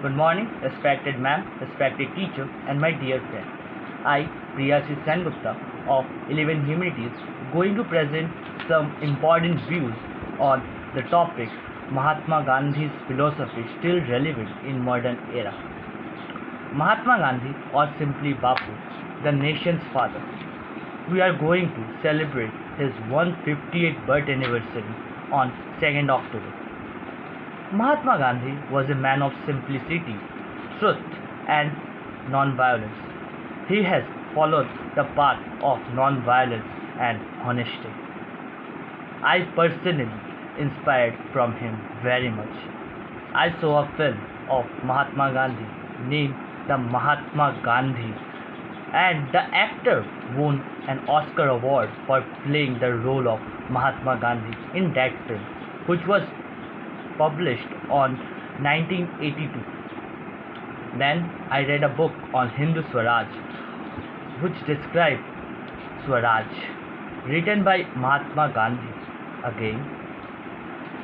Good morning, respected ma'am, respected teacher, and my dear friend. I, Priyasi Sengupta of 11 Humanities, going to present some important views on the topic Mahatma Gandhi's philosophy still relevant in modern era. Mahatma Gandhi, or simply Bapu, the nation's father. We are going to celebrate his 158th birth anniversary on 2nd October. Mahatma Gandhi was a man of simplicity, truth, and non-violence. He has followed the path of non-violence and honesty. I personally inspired from him very much. I saw a film of Mahatma Gandhi named The Mahatma Gandhi, and the actor won an Oscar award for playing the role of Mahatma Gandhi in that film, which was published on 1982. Then I read a book on Hindu Swaraj, which described Swaraj, written by Mahatma Gandhi again,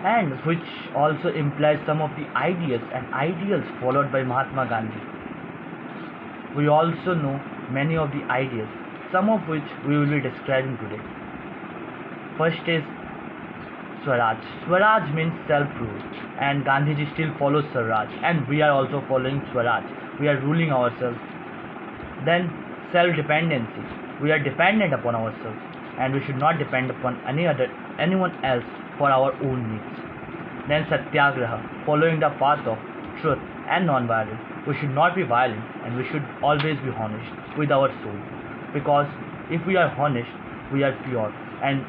and which also implies some of the ideas and ideals followed by Mahatma Gandhi. We also know many of the ideas, some of which we will be describing today. First is Swaraj. Swaraj means self-rule, and Gandhiji still follows Swaraj, and we are also following Swaraj. We are ruling ourselves. Then self-dependency. We are dependent upon ourselves, and we should not depend upon anyone else for our own needs. Then Satyagraha, following the path of truth and non-violence. We should not be violent, and we should always be honest with our soul, because if we are honest, we are pure, and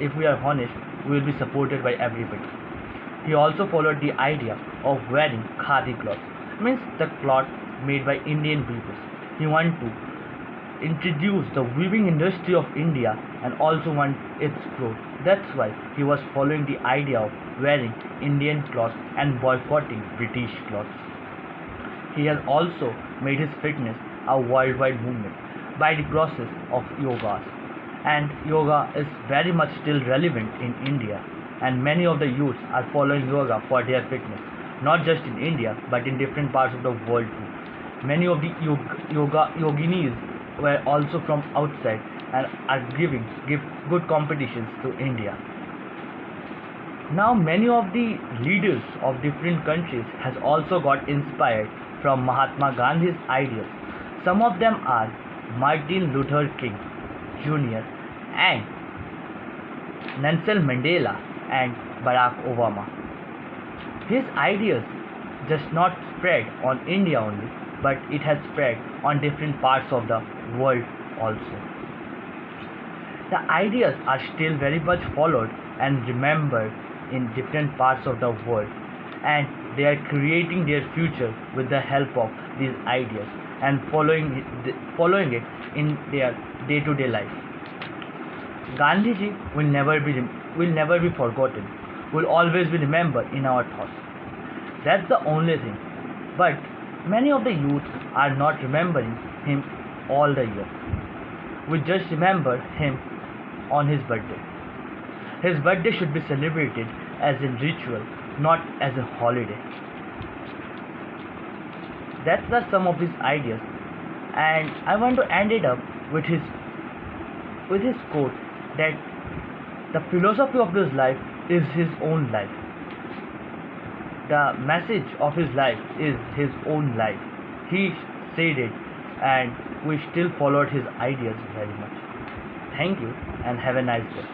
if we are honest, we will be supported by everybody. He also followed the idea of wearing khadi cloth, means the cloth made by Indian weavers. He wanted to introduce the weaving industry of India and also want its growth. That's why he was following the idea of wearing Indian cloth and boycotting British clothes. He has also made his fitness a worldwide movement by the process of yogas, and yoga is very much still relevant in India, and many of the youths are following yoga for their fitness, not just in India but in different parts of the world too. Many of the yoginis were also from outside and are give good competitions to India. Now many of the leaders of different countries has also got inspired from Mahatma Gandhi's ideas. Some of them are Martin Luther King Jr. and Nelson Mandela and Barack Obama. His ideas just not spread on India only, but it has spread on different parts of the world also. The ideas are still very much followed and remembered in different parts of the world, and they are creating their future with the help of these ideas and following it in their day-to-day life. Gandhiji will never be forgotten. Will always be remembered in our thoughts. That's the only thing. But many of the youth are not remembering him all the year. We just remember him on his birthday. His birthday should be celebrated as a ritual, not as a holiday. That's the sum of his ideas, and I want to end it up with his quote that the philosophy of his life is his own life. The message of his life is his own life. He said it, and we still followed his ideas very much. Thank you, and have a nice day.